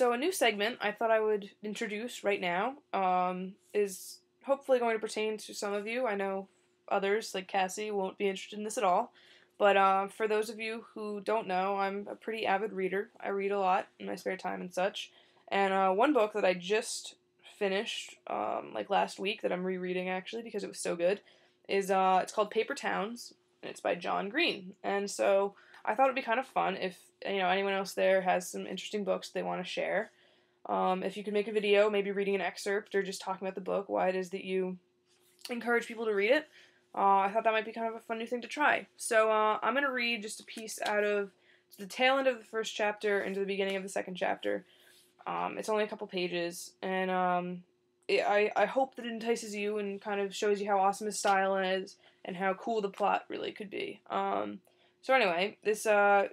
So a new segment I thought I would introduce right now is hopefully going to pertain to some of you. I know others, like Cassie, won't be interested in this at all. But for those of you who don't know, I'm a pretty avid reader. I read a lot in my spare time and such. And one book that I just finished, like last week, that I'm rereading actually because it was so good, is it's called Paper Towns, and it's by John Green. And so I thought it'd be kind of fun if anyone else there has some interesting books they want to share. If you could make a video, maybe reading an excerpt or just talking about the book, why it is that you encourage people to read it. I thought that might be kind of a fun new thing to try. So I'm going to read just a piece out of the tail end of the first chapter into the beginning of the second chapter. It's only a couple pages, and I hope that it entices you and kind of shows you how awesome his style is and how cool the plot really could be. So anyway,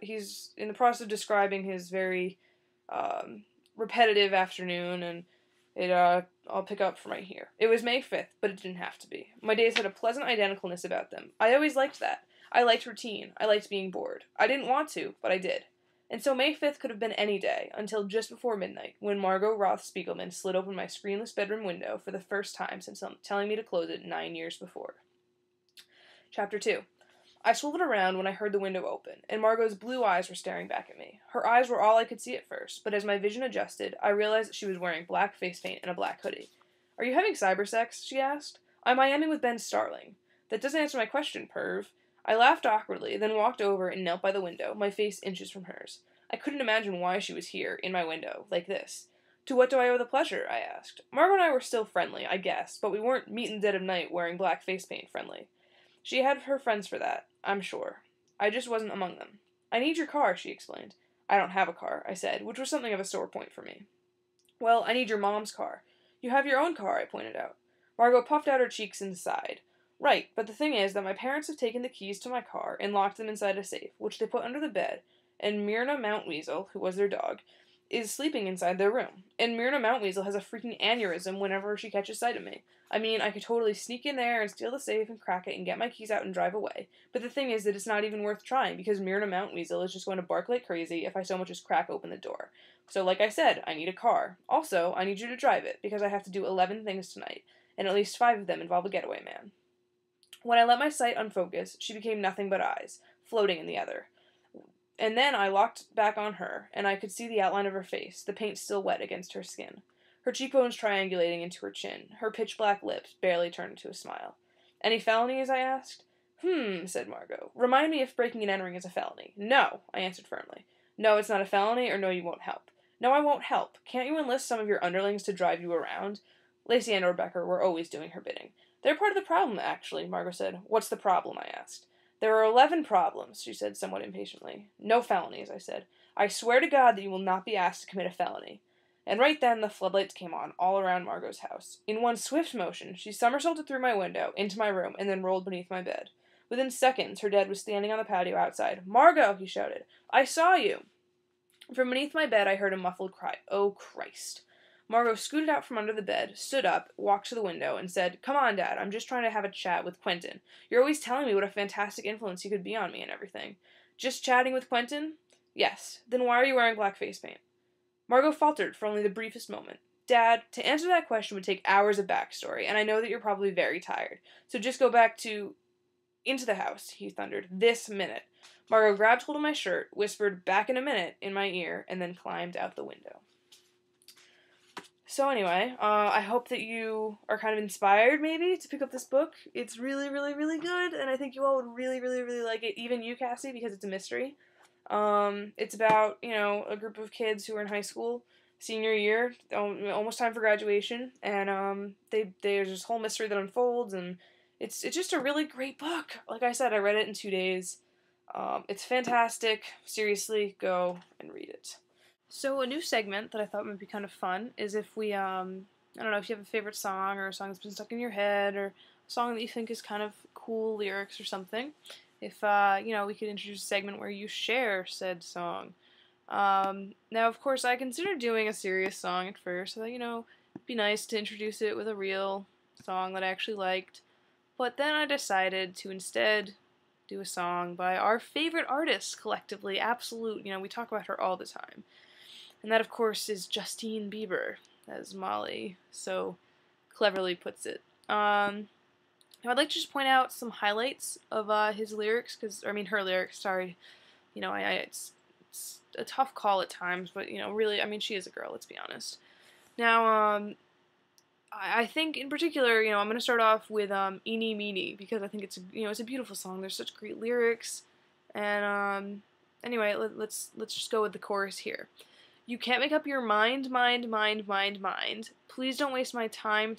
he's in the process of describing his very repetitive afternoon, and I'll pick up from right here. It was May 5th, but it didn't have to be. My days had a pleasant identicalness about them. I always liked that. I liked routine. I liked being bored. I didn't want to, but I did. And so May 5th could have been any day, until just before midnight, when Margot Roth Spiegelman slid open my screenless bedroom window for the first time since telling me to close it 9 years before. Chapter 2. I swiveled around when I heard the window open, and Margot's blue eyes were staring back at me. Her eyes were all I could see at first, but as my vision adjusted, I realized that she was wearing black face paint and a black hoodie. "Are you having cybersex?" she asked. "I'm IMing with Ben Starling." "That doesn't answer my question, perv." I laughed awkwardly, then walked over and knelt by the window, my face inches from hers. I couldn't imagine why she was here, in my window, like this. "To what do I owe the pleasure?" I asked. Margot and I were still friendly, I guess, but we weren't meet in the dead of night wearing black face paint friendly. She had her friends for that, I'm sure. I just wasn't among them. "I need your car," she explained. "I don't have a car," I said, which was something of a sore point for me. "Well, I need your mom's car." "You have your own car," I pointed out. Margot puffed out her cheeks and sighed. "Right, but the thing is that my parents have taken the keys to my car and locked them inside a safe, which they put under the bed, and Myrna Mountweasel, who was their dog, is sleeping inside their room. And Myrna Mountweasel has a freaking aneurysm whenever she catches sight of me. I mean, I could totally sneak in there and steal the safe and crack it and get my keys out and drive away. But the thing is that it's not even worth trying, because Myrna Mountweasel is just going to bark like crazy if I so much as crack open the door. So like I said, I need a car. Also, I need you to drive it, because I have to do 11 things tonight, and at least 5 of them involve a getaway man." When I let my sight unfocus, she became nothing but eyes, floating in the other. And then I locked back on her, and I could see the outline of her face, the paint still wet against her skin. Her cheekbones triangulating into her chin, her pitch-black lips barely turned into a smile. "Any felonies?" I asked. Said Margot. "Remind me if breaking and entering is a felony." "No," I answered firmly. "No, it's not a felony, or no, you won't help." "No, I won't help. Can't you enlist some of your underlings to drive you around?" Lacey and Rebecca were always doing her bidding. "They're part of the problem, actually," Margot said. "What's the problem?" I asked. "There are 11 problems," she said somewhat impatiently. "No felonies," I said. "I swear to God that you will not be asked to commit a felony." And right then the floodlights came on all around Margot's house. In one swift motion, she somersaulted through my window, into my room, and then rolled beneath my bed. Within seconds, her dad was standing on the patio outside. "Margot!" he shouted. "I saw you!" From beneath my bed I heard a muffled cry. "Oh, Christ." Margot scooted out from under the bed, stood up, walked to the window, and said, "Come on, Dad, I'm just trying to have a chat with Quentin. You're always telling me what a fantastic influence he could be on me and everything." "Just chatting with Quentin?" "Yes. Then why are you wearing black face paint?" Margot faltered for only the briefest moment. "Dad, to answer that question would take hours of backstory, and I know that you're probably very tired. So just go back to... Into the house," he thundered. "This minute." Margot grabbed hold of my shirt, whispered, "Back in a minute," in my ear, and then climbed out the window. So anyway, I hope that you are kind of inspired, maybe, to pick up this book. It's really, really, really good, and I think you all would really, really, really like it. Even you, Cassie, because it's a mystery. It's about, a group of kids who are in high school, senior year, almost time for graduation, and there's this whole mystery that unfolds, and it's just a really great book. Like I said, I read it in 2 days. It's fantastic. Seriously, go and read it. So a new segment that I thought would be kind of fun is if we, I don't know, if you have a favorite song or a song that's been stuck in your head or a song that you think is kind of cool lyrics or something, if, we could introduce a segment where you share said song. Now, of course, I considered doing a serious song at first, so that, it'd be nice to introduce it with a real song that I actually liked. But then I decided to instead do a song by our favorite artist collectively, Absolute. We talk about her all the time. And that, of course, is Justine Bieber, as Molly so cleverly puts it. Now I'd like to just point out some highlights of his lyrics, her lyrics, sorry. It's a tough call at times, but, really, she is a girl, let's be honest. Now, I think in particular, I'm going to start off with Eenie Meenie, because I think it's a beautiful song. There's such great lyrics, and anyway, let's just go with the chorus here. You can't make up your mind. Please don't waste my time.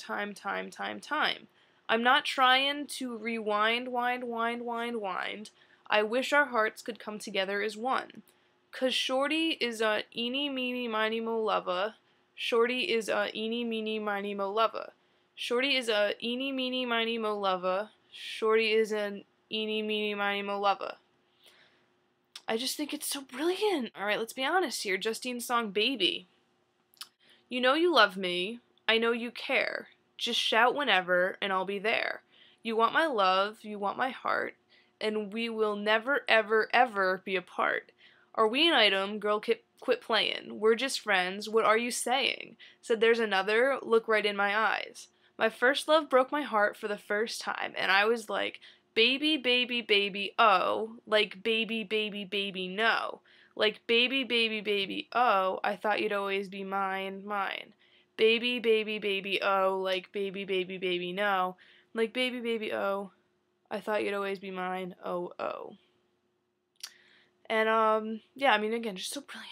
I'm not trying to rewind, wind. I wish our hearts could come together as one. 'Cause Shorty is a eeny, meeny, miny, mo lover. Shorty is a eeny, meeny, miny, mo lover. Shorty is a eeny, meeny, miny, mo lover. Shorty is an eeny, meeny, miny, mo lover. I just think it's so brilliant. Alright, let's be honest here. Justine's song, Baby. You know you love me. I know you care. Just shout whenever, and I'll be there. You want my love, you want my heart, and we will never, ever, ever be apart. Are we an item? Girl, quit playing. We're just friends. What are you saying? Said there's another. Look right in my eyes. My first love broke my heart for the first time, and I was like, baby, baby, baby, oh. Like baby, baby, baby, no. Like baby, baby, baby, oh. I thought you'd always be mine. Baby, baby, baby, oh. Like baby, baby, baby, no. Like baby, baby, oh. I thought you'd always be mine. Oh. And, yeah, again, just so brilliant.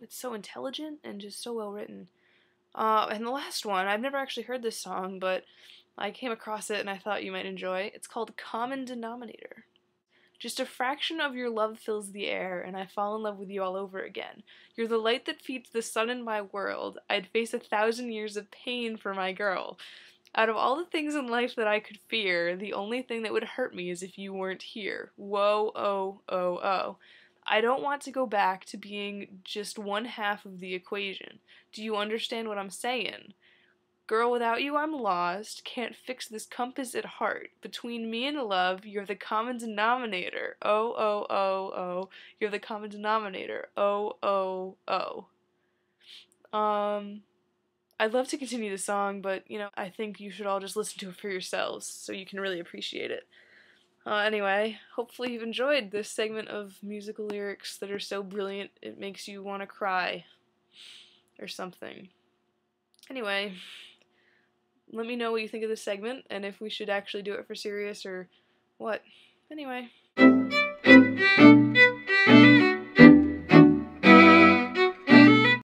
It's so intelligent and just so well written. And the last one, I've never actually heard this song, but I came across it and I thought you might enjoy. It's called Common Denominator. Just a fraction of your love fills the air, and I fall in love with you all over again. You're the light that feeds the sun in my world. I'd face 1,000 years of pain for my girl. Out of all the things in life that I could fear, the only thing that would hurt me is if you weren't here. Whoa, oh. I don't want to go back to being just one half of the equation. Do you understand what I'm saying? Girl, without you I'm lost, can't fix this compass at heart. Between me and love, you're the common denominator. Oh. You're the common denominator. Oh. I'd love to continue the song, but, I think you should all just listen to it for yourselves so you can really appreciate it. Anyway, hopefully you've enjoyed this segment of musical lyrics that are so brilliant it makes you want to cry. Or something. Anyway, let me know what you think of this segment, and if we should actually do it for serious or what. Anyway.